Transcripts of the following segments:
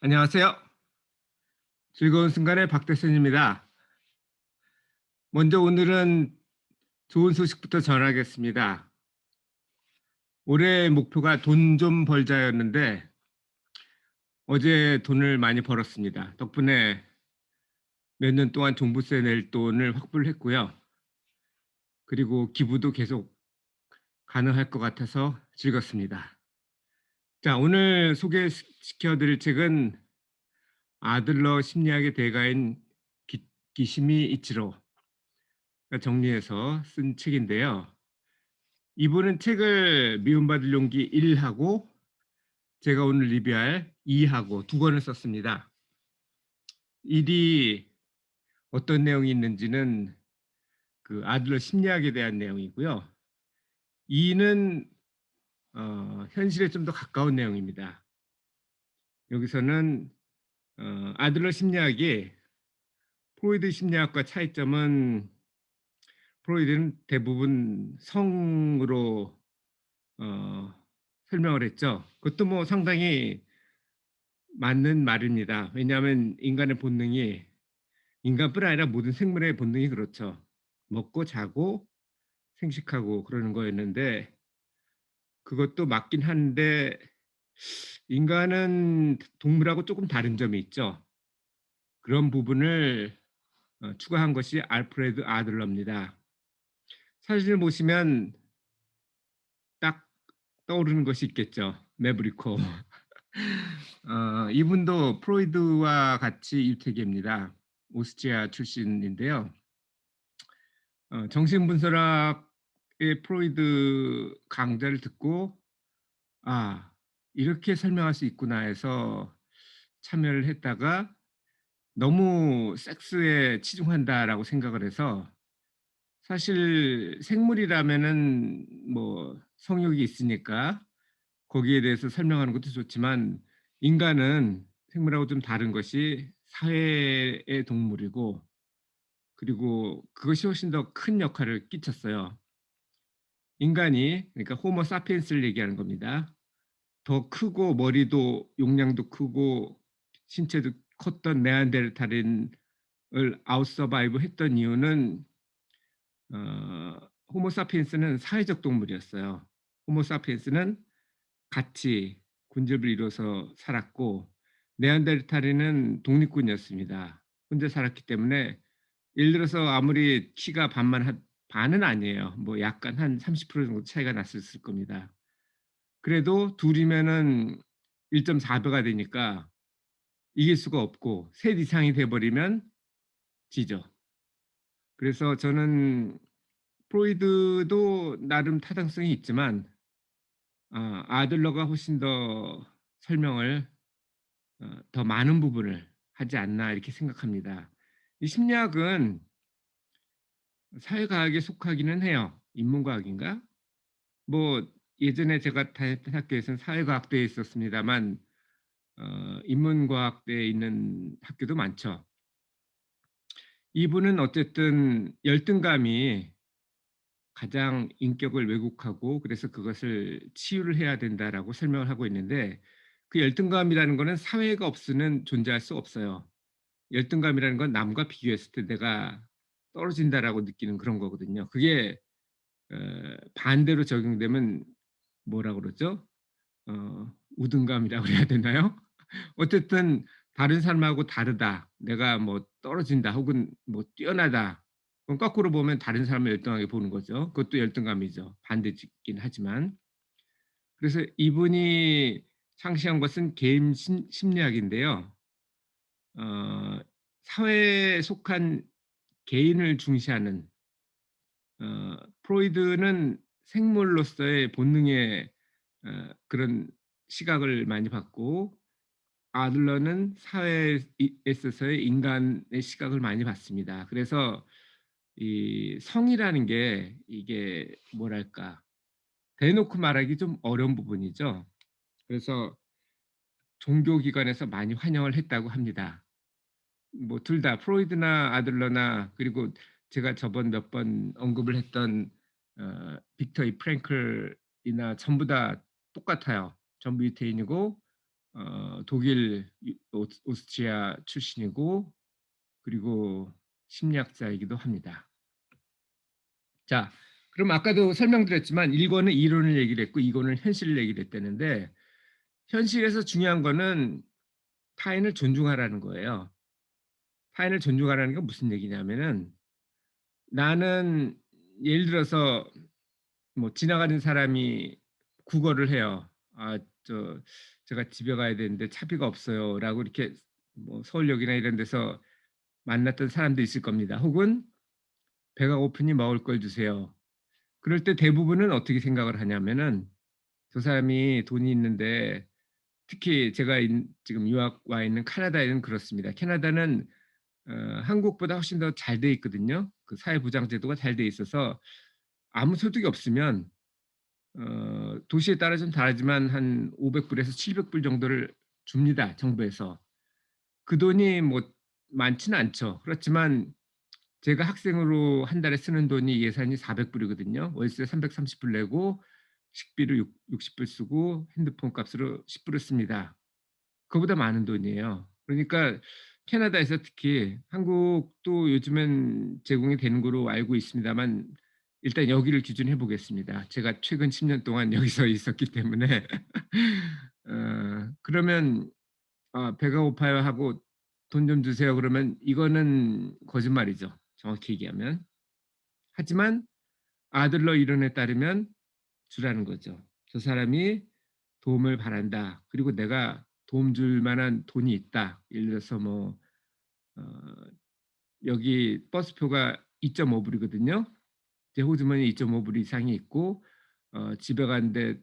안녕하세요. 즐거운 순간의 박대선입니다. 먼저 오늘은 좋은 소식부터 전하겠습니다. 올해 목표가 돈 좀 벌자였는데 어제 돈을 많이 벌었습니다. 덕분에 몇 년 동안 종부세 낼 돈을 확보를 했고요. 그리고 기부도 계속 가능할 것 같아서 즐겁습니다. 자, 오늘 소개시켜 드릴 책은 아들러 심리학의 대가인 기시미 이치로가 정리해서 쓴 책인데요. 이분은 책을 미움받을 용기 1하고 제가 오늘 리뷰할 2하고 두 권을 썼습니다. 1이 어떤 내용이 있는지는 그 아들러 심리학에 대한 내용이고요. 2는 현실에 좀 더 가까운 내용입니다. 여기서는 아들러 심리학이 프로이드 심리학과 차이점은 프로이드는 대부분 성으로 어, 설명을 했죠. 그것도 뭐 상당히 맞는 말입니다. 왜냐하면 인간의 본능이 인간뿐 아니라 모든 생물의 본능이 그렇죠. 먹고 자고 생식하고 그러는 거였는데 그것도 맞긴 한데 인간은 동물하고 조금 다른 점이 있죠. 그런 부분을 추가한 것이 알프레드 아들러입니다. 사진을 보시면 딱 떠오르는 것이 있겠죠. 매브리코. 이분도 프로이드와 같이 유태계입니다. 오스트리아 출신인데요. 정신분석학의 프로이드 강좌를 듣고 아, 이렇게 설명할 수 있구나 해서 참여를 했다가 너무 섹스에 치중한다라고 생각을 해서 사실 생물이라면은 뭐 성욕이 있으니까 거기에 대해서 설명하는 것도 좋지만 인간은 생물하고 좀 다른 것이 사회의 동물이고 그리고 그것이 훨씬 더 큰 역할을 끼쳤어요. 인간이 그러니까 호모 사피엔스를 얘기하는 겁니다. 더 크고 머리도 용량도 크고 신체도 컸던 네안데르탈인을 아웃서바이브 했던 이유는 호모 사피엔스는 사회적 동물이었어요. 호모 사피엔스는 같이 군집을 이뤄서 살았고 네안데르탈인은 독립군이었습니다. 혼자 살았기 때문에 예를 들어서 아무리 키가 반은 아니에요. 뭐 약간 한 30% 정도 차이가 났을 겁니다. 그래도 둘이면은 1.4배가 되니까 이길 수가 없고 셋 이상이 돼 버리면 지죠. 그래서 저는 프로이드도 나름 타당성이 있지만 아들러가 훨씬 더 설명을 더 많은 부분을 하지 않나 이렇게 생각합니다. 이 심리학은 사회과학에 속하기는 해요. 인문과학인가? 뭐 예전에 제가 다녔던 학교에서는 사회과학대에 있었습니다만 인문과학대에 있는 학교도 많죠. 이분은 어쨌든 열등감이 가장 인격을 왜곡하고 그래서 그것을 치유를 해야 된다라고 설명을 하고 있는데 그 열등감이라는 거는 사회가 없으면 존재할 수 없어요. 열등감이라는 건 남과 비교했을 때 내가 떨어진다라고 느끼는 그런 거거든요. 그게 반대로 적용되면 뭐라 그러죠? 우등감이라고 해야 되나요? 어쨌든 다른 사람하고 다르다. 내가 뭐 떨어진다 혹은 뭐 뛰어나다. 그럼 거꾸로 보면 다른 사람을 열등하게 보는 거죠. 그것도 열등감이죠. 반대짓긴 하지만. 그래서 이분이 창시한 것은 개인 심리학인데요. 어, 사회에 속한 개인을 중시하는 프로이드는 생물로서의 본능의 그런 시각을 많이 받고 아들러는 사회에 있어서의 인간의 시각을 많이 받습니다. 그래서 이 성이라는 게 이게 뭐랄까 대놓고 말하기 좀 어려운 부분이죠. 그래서 종교기관에서 많이 환영을 했다고 합니다. 뭐 둘 다 프로이드나 아들러나 그리고 제가 저번 몇 번 언급을 했던 빅터 이 프랭클이나 전부 다 똑같아요. 전부 유태인이고 독일 오스트리아 출신이고 그리고 심리학자이기도 합니다. 자, 그럼 아까도 설명드렸지만 1권은 이론을 얘기를 했고 2권은 현실을 얘기를 했다는데 현실에서 중요한 거는 타인을 존중하라는 거예요. 타인을 존중하라는 건 무슨 얘기냐면은 나는 예를 들어서 뭐 지나가는 사람이 국어를 해요. "아 제가 집에 가야 되는데 차비가 없어요."라고 이렇게 뭐 서울역이나 이런 데서 만났던 사람도 있을 겁니다. 혹은 "배가 고프니 먹을 걸 주세요." 그럴 때 대부분은 어떻게 생각을 하냐면은 저 사람이 돈이 있는데 특히 제가 지금 유학 와 있는 캐나다에는 그렇습니다. 캐나다는 한국보다 훨씬 더 잘 돼 있거든요. 그 사회보장 제도가 잘 돼 있어서 아무 소득이 없으면 도시에 따라 좀 다르지만 한 500 불에서 700불 정도를 줍니다, 정부에서. 그 돈이 뭐 많지는 않죠. 그렇지만 제가 학생으로 한 달에 쓰는 돈이 예산이 400 불이거든요. 월세 330불 내고 식비로 60불 쓰고 핸드폰 값으로 10 불을 씁니다. 그거보다 많은 돈이에요. 그러니까 캐나다에서 특히 한국도 요즘엔 제공이 되는 거로 알고 있습니다만 일단 여기를 기준으로 해 보겠습니다. 제가 최근 10년 동안 여기서 있었기 때문에. 그러면 "배가 고파요." 하고 "돈 좀 주세요." 그러면 이거는 거짓말이죠, 정확히 얘기하면. 하지만 아들러 이론에 따르면 주라는 거죠. 저 사람이 도움을 바란다. 그리고 내가 도움 줄 만한 돈이 있다. 예를 들어서 뭐 어 여기 버스표가 2.5 불이거든요. 제 호주머니에 2.5불 이상이 있고 집에 가는데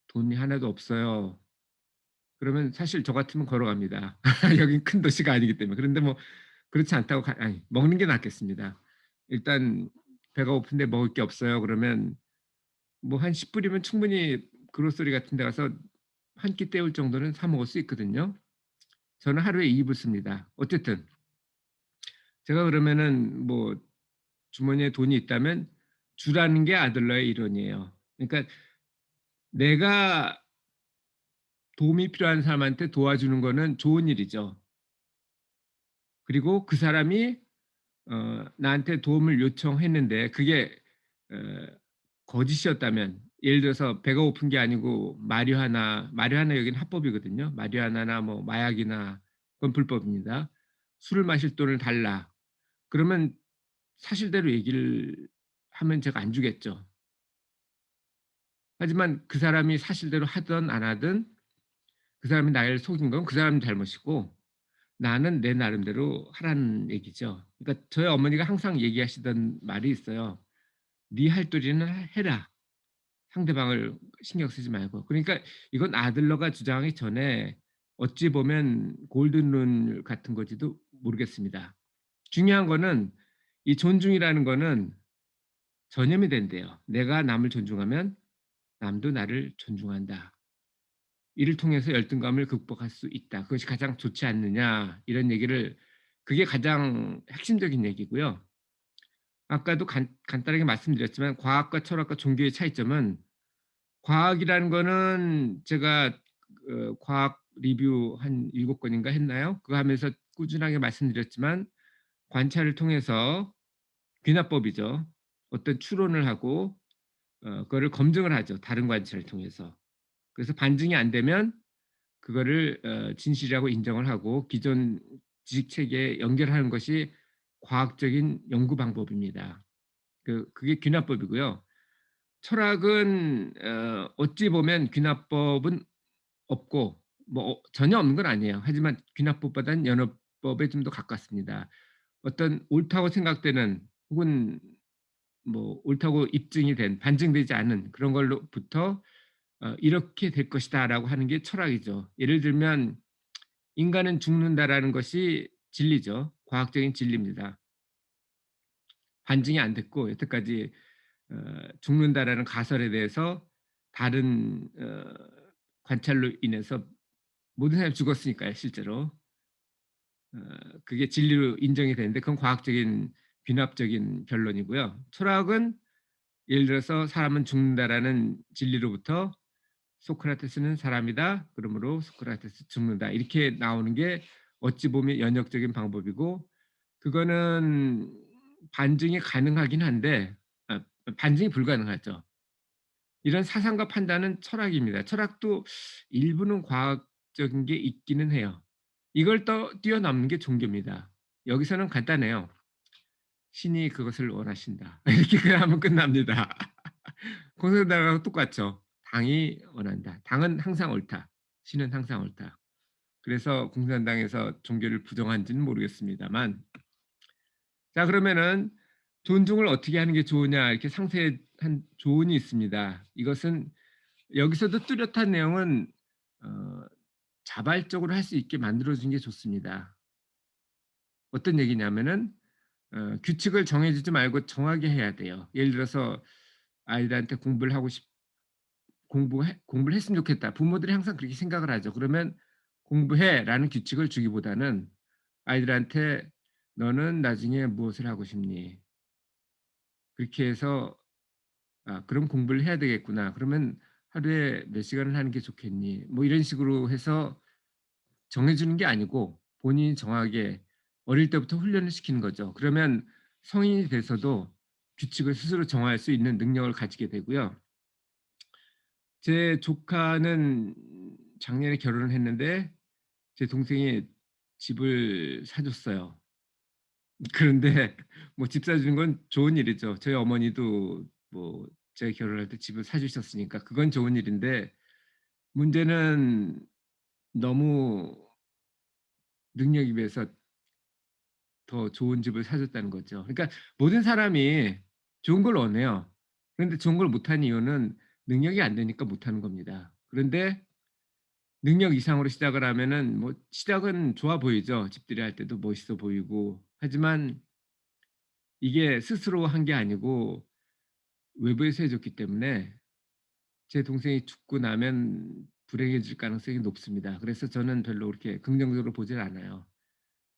돈이 하나도 없어요. 그러면 사실 저 같으면 걸어갑니다. 여긴 큰 도시가 아니기 때문에. 그런데 뭐 그렇지 않다고 아니 먹는 게 낫겠습니다. 일단 "배가 고픈데 먹을 게 없어요." 그러면 뭐 한 10 불이면 충분히 그로서리 같은 데 가서 한 끼 때울 정도는 사 먹을 수 있거든요. 저는 하루에 2불 씁니다. 어쨌든 제가 그러면은 뭐 주머니에 돈이 있다면 주라는 게 아들러의 이론이에요. 그러니까 내가 도움이 필요한 사람한테 도와주는 거는 좋은 일이죠. 그리고 그 사람이 나한테 도움을 요청했는데 그게 어 거짓이었다면 예를 들어서 배가 고픈 게 아니고 마리화나 여기는 합법이거든요. 마리화나나 뭐 마약이나 그건 불법입니다. "술을 마실 돈을 달라." 그러면 사실대로 얘기를 하면 제가 안 주겠죠. 하지만 그 사람이 사실대로 하든 안 하든 그 사람이 나를 속인 건 그 사람 잘못이고 나는 내 나름대로 하라는 얘기죠. 그러니까 저희 어머니가 항상 얘기하시던 말이 있어요. "네 할 도리는 해라. 상대방을 신경 쓰지 말고." 그러니까 이건 아들러가 주장하기 전에 어찌 보면 골든 룰 같은 건지도 모르겠습니다. 중요한 거는 이 존중이라는 거는 전염이 된대요. 내가 남을 존중하면 남도 나를 존중한다. 이를 통해서 열등감을 극복할 수 있다. 그것이 가장 좋지 않느냐 이런 얘기를 그게 가장 핵심적인 얘기고요. 아까도 간단하게 말씀드렸지만 과학과 철학과 종교의 차이점은 과학이라는 거는 제가 과학 리뷰 한 7 권인가 했나요? 그거 하면서 꾸준하게 말씀드렸지만 관찰을 통해서 귀납법이죠. 어떤 추론을 하고 그거를 검증을 하죠, 다른 관찰을 통해서. 그래서 반증이 안 되면 그거를 진실이라고 인정을 하고 기존 지식 체계에 연결하는 것이 과학적인 연구 방법입니다. 그게 귀납법이고요. 철학은 어찌 보면 귀납법은 없고 뭐 전혀 없는 건 아니에요. 하지만 귀납법보다는 연어법에 좀 더 가깝습니다. 어떤 옳다고 생각되는 혹은 뭐 옳다고 입증이 된 반증되지 않은 그런 걸로부터 '이렇게 될 것이다.'라고 하는 게 철학이죠. 예를 들면 '인간은 죽는다.'라는 것이 진리죠. 과학적인 진리입니다. 반증이 안 됐고 여태까지 죽는다라는 가설에 대해서 다른 관찰로 인해서 모든 사람이 죽었으니까요, 실제로. 어 그게 진리로 인정이 되는데 그건 과학적인 귀납적인 변론이고요. 철학은 예를 들어서 '사람은 죽는다.'라는 진리로부터 소크라테스는 사람이다. 그러므로 소크라테스 죽는다. 이렇게 나오는 게 어찌 보면 연역적인 방법이고 그거는 반증이 가능하긴 한데 반증이 불가능하죠. 이런 사상과 판단은 철학입니다. 철학도 일부는 과학적인 게 있기는 해요. 이걸 뛰어넘는 게 종교입니다. 여기서는 간단해요. 신이 그것을 원하신다. 이렇게 그냥 하면 끝납니다. 공산당하고 똑같죠. 당이 원한다. 당은 항상 옳다. 신은 항상 옳다. 그래서 공산당에서 종교를 부정한지는 모르겠습니다만 자 그러면은 존중을 어떻게 하는 게 좋으냐 이렇게 상세한 조언이 있습니다. 이것은 여기서도 뚜렷한 내용은 어 자발적으로 할 수 있게 만들어 주는 게 좋습니다. 어떤 얘기냐면은 규칙을 정해 주지 말고 정하게 해야 돼요. 예를 들어서 아이들한테 공부를 했으면 좋겠다. 부모들이 항상 그렇게 생각을 하죠. 그러면 "공부해."라는 규칙을 주기보다는 아이들한테 "너는 나중에 무엇을 하고 싶니?" 그렇게 해서 "아 그럼 공부를 해야 되겠구나. 그러면 하루에 몇 시간을 하는 게 좋겠니?" 뭐 이런 식으로 해서 정해 주는 게 아니고 본인이 정하게 어릴 때부터 훈련을 시키는 거죠. 그러면 성인이 돼서도 규칙을 스스로 정할 수 있는 능력을 가지게 되고요. 제 조카는 작년에 결혼을 했는데 제 동생이 집을 사 줬어요. 그런데 뭐 집 사 주는 건 좋은 일이죠. 저희 어머니도 뭐 제가 결혼할 때 집을 사 주셨으니까 그건 좋은 일인데 문제는 너무 능력에 비해서 더 좋은 집을 사 줬다는 거죠. 그러니까 모든 사람이 좋은 걸 원해요. 그런데 좋은 걸 못하는 이유는 능력이 안 되니까 못하는 겁니다. 그런데 능력 이상으로 시작을 하면은 뭐 시작은 좋아 보이죠. 집들이 할 때도 멋있어 보이고. 하지만 이게 스스로 한 게 아니고 외부에서 해 줬기 때문에 제 동생이 죽고 나면 불행해질 가능성이 높습니다. 그래서 저는 별로 그렇게 긍정적으로 보질 않아요.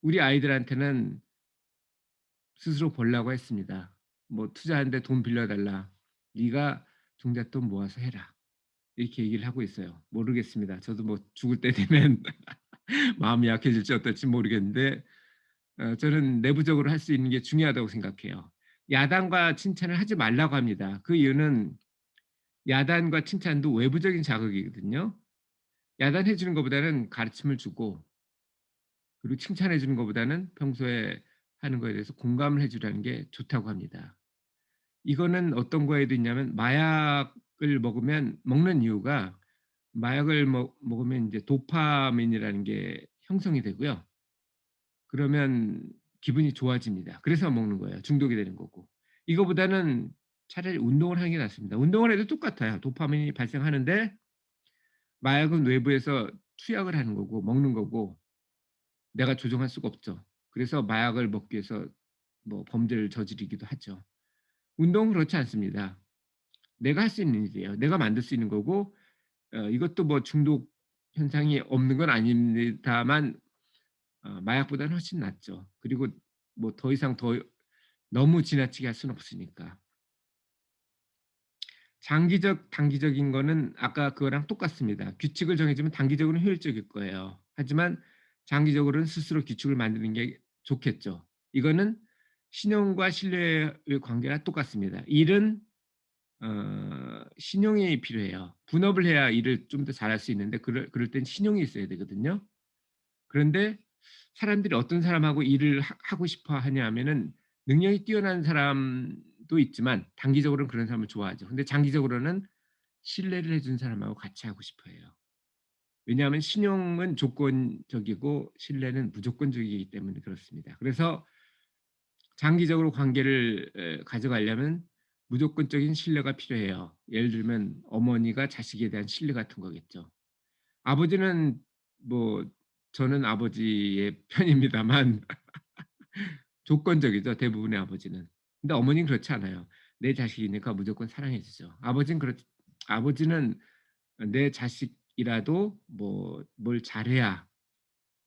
우리 아이들한테는 스스로 벌라고 했습니다. 뭐 "투자하는데 돈 빌려 달라. 네가 종잣돈 모아서 해라." 이렇게 얘기를 하고 있어요. 모르겠습니다. 저도 뭐 죽을 때 되면 마음이 약해질지 어떨지 모르겠는데 저는 내부적으로 할 수 있는 게 중요하다고 생각해요. 야단과 칭찬을 하지 말라고 합니다. 그 이유는 야단과 칭찬도 외부적인 자극이거든요. 야단해 주는 것보다는 가르침을 주고 그리고 칭찬해 주는 것보다는 평소에 하는 거에 대해서 공감을 해 주라는 게 좋다고 합니다. 이거는 어떤 거에도 있냐면 마약을 먹는 이유가 마약을 먹으면 인제 도파민이라는 게 형성이 되고요. 그러면 기분이 좋아집니다. 그래서 먹는 거예요. 중독이 되는 거고. 이거보다는 차라리 운동을 하는 게 낫습니다. 운동을 해도 똑같아요. 도파민이 발생하는데 마약은 외부에서 투약을 하는 거고 먹는 거고 내가 조종할 수가 없죠. 그래서 마약을 먹기 위해서 뭐 범죄를 저지르기도 하죠. 운동은 그렇지 않습니다. 내가 할 수 있는 일이에요. 내가 만들 수 있는 거고 이것도 뭐 중독 현상이 없는 건 아닙니다만 마약보다는 훨씬 낫죠. 그리고 뭐 더 이상 더 너무 지나치게 할 수는 없으니까. 장기적, 단기적인 거는 아까 그거랑 똑같습니다. 규칙을 정해 주면 단기적으로는 효율적일 거예요. 하지만 장기적으로는 스스로 규칙을 만드는 게 좋겠죠. 이거는 신용과 신뢰의 관계가 똑같습니다. 일은 신용이 필요해요. 분업을 해야 일을 좀 더 잘할 수 있는데 그럴 땐 신용이 있어야 되거든요. 그런데 사람들이 어떤 사람하고 일을 하고 싶어 하냐 하면은 능력이 뛰어난 사람도 있지만 단기적으로는 그런 사람을 좋아하죠. 근데 장기적으로는 신뢰를 해준 사람하고 같이 하고 싶어 해요. 왜냐하면 신용은 조건적이고 신뢰는 무조건적이기 때문에 그렇습니다. 그래서 장기적으로 관계를 가져가려면 무조건적인 신뢰가 필요해요. 예를 들면 어머니가 자식에 대한 신뢰 같은 거겠죠. 아버지는 뭐 저는 아버지의 편입니다만 조건적이죠, 대부분의 아버지는. 근데 어머니는 그렇지 않아요. 내 자식이니까 무조건 사랑해 주죠. 아버지는 내 자식이라도 뭐 뭘 잘해야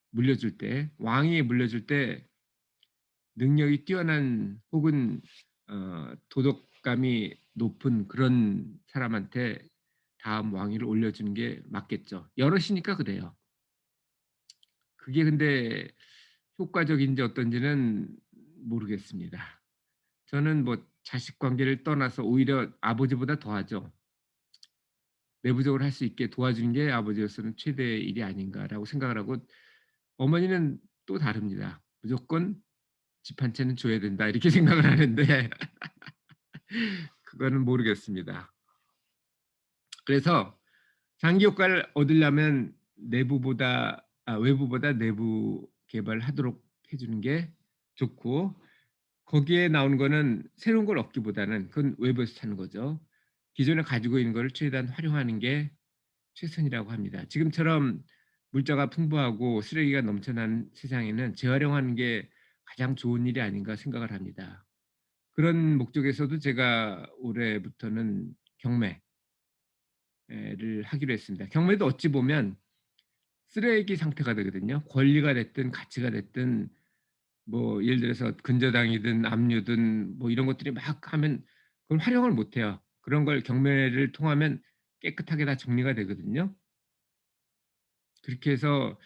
물려줄 때 왕위 물려줄 때 능력이 뛰어난 혹은 도덕감이 높은 그런 사람한테 다음 왕위를 올려주는 게 맞겠죠. 여럿이니까 그래요. 그게 근데 효과적인지 어떤지는 모르겠습니다. 저는 뭐 자식 관계를 떠나서 오히려 아버지보다 더하죠. 내부적으로 할 수 있게 도와주는 게 아버지로서는 최대의 일이 아닌가라고 생각을 하고, 어머니는 또 다릅니다. '무조건 집 한 채는 줘야 된다.' 이렇게 생각을 하는데 그거는 모르겠습니다. 그래서 장기 효과를 얻으려면 외부보다 내부 개발하도록 해 주는 게 좋고, 거기에 나오는 거는 새로운 걸 얻기보다는 그건 외부에서 찾는 거죠. 기존에 가지고 있는 거를 최대한 활용하는 게 최선이라고 합니다. 지금처럼 물자가 풍부하고 쓰레기가 넘쳐나는 세상에는 재활용하는 게 가장 좋은 일이 아닌가 생각을 합니다. 그런 목적에서도 제가 올해부터는 경매를 하기로 했습니다. 경매도 어찌 보면 쓰레기 상태가 되거든요. 권리가 됐든 가치가 됐든, 뭐 예를 들어서 근저당이든 압류든 뭐 이런 것들이 막 하면 그걸 활용을 못 해요. 그런 걸 경매를 통하면 깨끗하게 다 정리가 되거든요. 그렇게 해서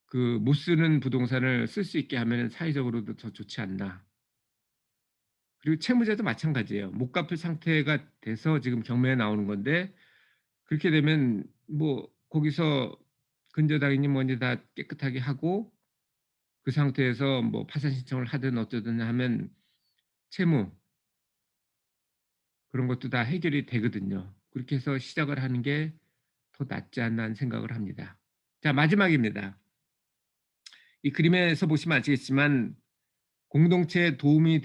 그 못 쓰는 부동산을 쓸 수 있게 하면은 사회적으로도 더 좋지 않나. 그리고 채무자도 마찬가지예요. 못 갚을 상태가 돼서 지금 경매에 나오는 건데, 그렇게 되면 뭐 거기서 근저당이니 뭐니 다 깨끗하게 하고 그 상태에서 뭐 파산 신청을 하든 어쩌든 하면 채무 그런 것도 다 해결이 되거든요. 그렇게 해서 시작을 하는 게 더 낫지 않나 하는 생각을 합니다. 자, 마지막입니다. 이 그림에서 보시면 아시겠지만 공동체에 도움이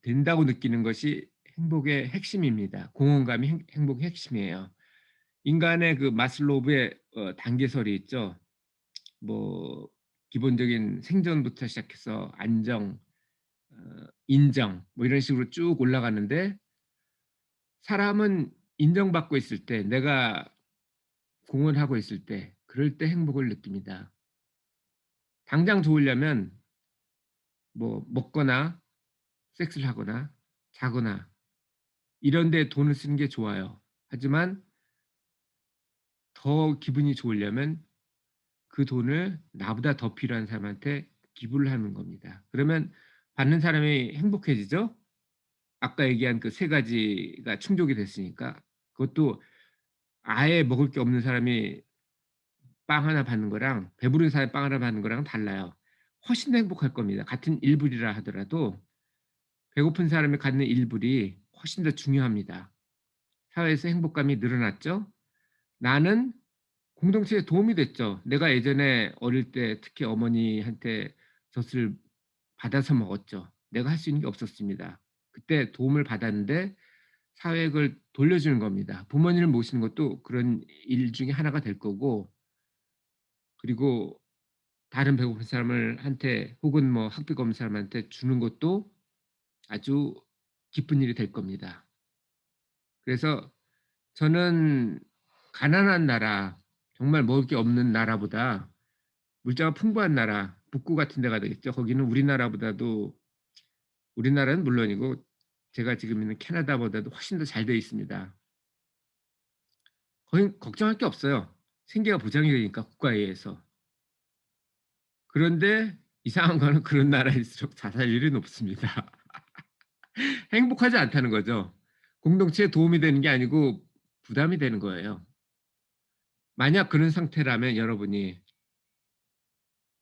된다고 느끼는 것이 행복의 핵심입니다. 공헌감이 행복의 핵심이에요. 인간의 그 마슬로우의 단계설이 있죠. 뭐 기본적인 생존부터 시작해서 안정, 어 인정 뭐 이런 식으로 쭉 올라가는데, 사람은 인정받고 있을 때, 내가 공헌하고 있을 때, 그럴 때 행복을 느낍니다. 당장 좋으려면 뭐 먹거나 섹스를 하거나 자거나 이런 데 돈을 쓰는 게 좋아요. 하지만 더 기분이 좋으려면 그 돈을 나보다 더 필요한 사람한테 기부를 하는 겁니다. 그러면 받는 사람이 행복해지죠? 아까 얘기한 그 세 가지가 충족이 됐으니까. 그것도 아예 먹을 게 없는 사람이 빵 하나 받는 거랑 배부른 사람이 빵 하나 받는 거랑은 달라요. 훨씬 더 행복할 겁니다. 같은 일불이라 하더라도 배고픈 사람이 갖는 일불이 훨씬 더 중요합니다. 사회에서 행복감이 늘어났죠? 나는 공동체에 도움이 됐죠. 내가 예전에 어릴 때 특히 어머니한테 젖을 받아서 먹었죠. 내가 할 수 있는 게 없었습니다. 그때 도움을 받았는데 사회에 그걸 돌려주는 겁니다. 부모님을 모시는 것도 그런 일 중에 하나가 될 거고, 그리고 다른 배고픈 사람을 한테 혹은 뭐 학비가 없는 사람한테 주는 것도 아주 기쁜 일이 될 겁니다. 그래서 저는 가난한 나라, 정말 먹을 게 없는 나라보다 물자가 풍부한 나라, 북구 같은 데가 되겠죠. 거기는 우리나라보다도, 우리나라는 물론이고 제가 지금 있는 캐나다보다도 훨씬 더 잘 돼 있습니다. 거긴 걱정할 게 없어요. 생계가 보장이 되니까 국가에 의해서. 그런데 이상한 거는 그런 나라일수록 자살률이 높습니다. 행복하지 않다는 거죠. 공동체에 도움이 되는 게 아니고 부담이 되는 거예요. 만약 그런 상태라면 여러분이,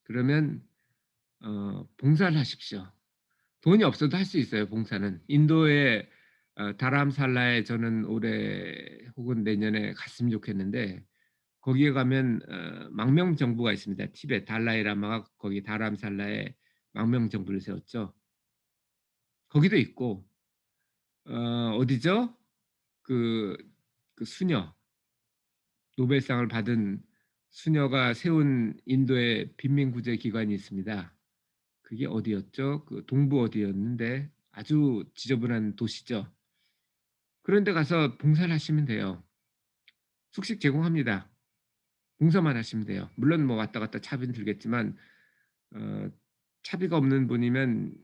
그러면 봉사를 하십시오. 돈이 없어도 할 수 있어요, 봉사는. 인도의 다람살라에 저는 올해 혹은 내년에 갔으면 좋겠는데, 거기에 가면 망명 정부가 있습니다. 티베트 달라이라마가 거기 다람살라에 망명 정부를 세웠죠. 거기도 있고 어디죠? 그 수녀, 노벨상을 받은 수녀가 세운 인도의 빈민구제 기관이 있습니다. 그게 어디였죠? 그 동부 어디였는데 아주 지저분한 도시죠. 그런 데 가서 봉사를 하시면 돼요. 숙식 제공합니다. 봉사만 하시면 돼요. 물론 뭐 왔다 갔다 차비는 들겠지만 어 차비가 없는 분이면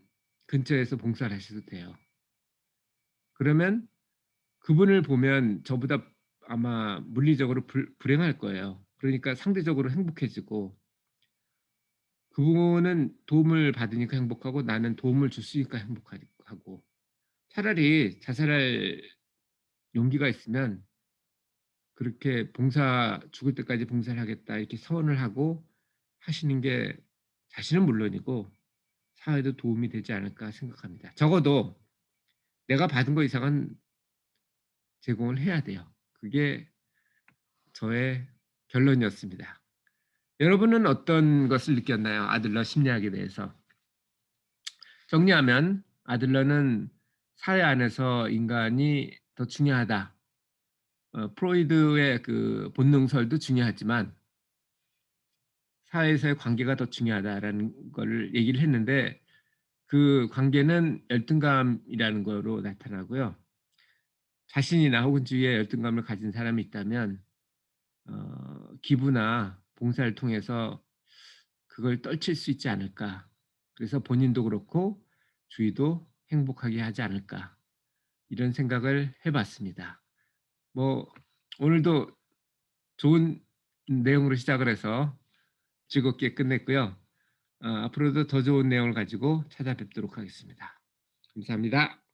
근처에서 봉사를 하셔도 돼요. 그러면 그분을 보면 저보다 아마 물리적으로 불행할 거예요. 그러니까 상대적으로 행복해지고 그분은 도움을 받으니까 행복하고 나는 도움을 줄 수 있으니까 행복하고 차라리 자살할 용기가 있으면 그렇게 봉사 죽을 때까지 봉사를 하겠다 이렇게 서원을 하고 하시는 게 자신은 물론이고 사회에도 도움이 되지 않을까 생각합니다. 적어도 내가 받은 거 이상은 제공을 해야 돼요. 그게 저의 결론이었습니다. 여러분은 어떤 것을 느꼈나요? 아들러 심리학에 대해서. 정리하면 아들러는 사회 안에서 인간이 더 중요하다. 프로이드의 그 본능설도 중요하지만 사회에서의 관계가 더 중요하다라는 거를 얘기를 했는데 그 관계는 열등감이라는 거로 나타나고요. 자신이나 혹은 주위에 열등감을 가진 사람이 있다면 기부나 봉사를 통해서 그걸 떨칠 수 있지 않을까. 그래서 본인도 그렇고 주위도 행복하게 하지 않을까. 이런 생각을 해봤습니다. 뭐 오늘도 좋은 내용으로 시작을 해서 즐겁게 끝냈고요. 앞으로도 더 좋은 내용을 가지고 찾아뵙도록 하겠습니다. 감사합니다.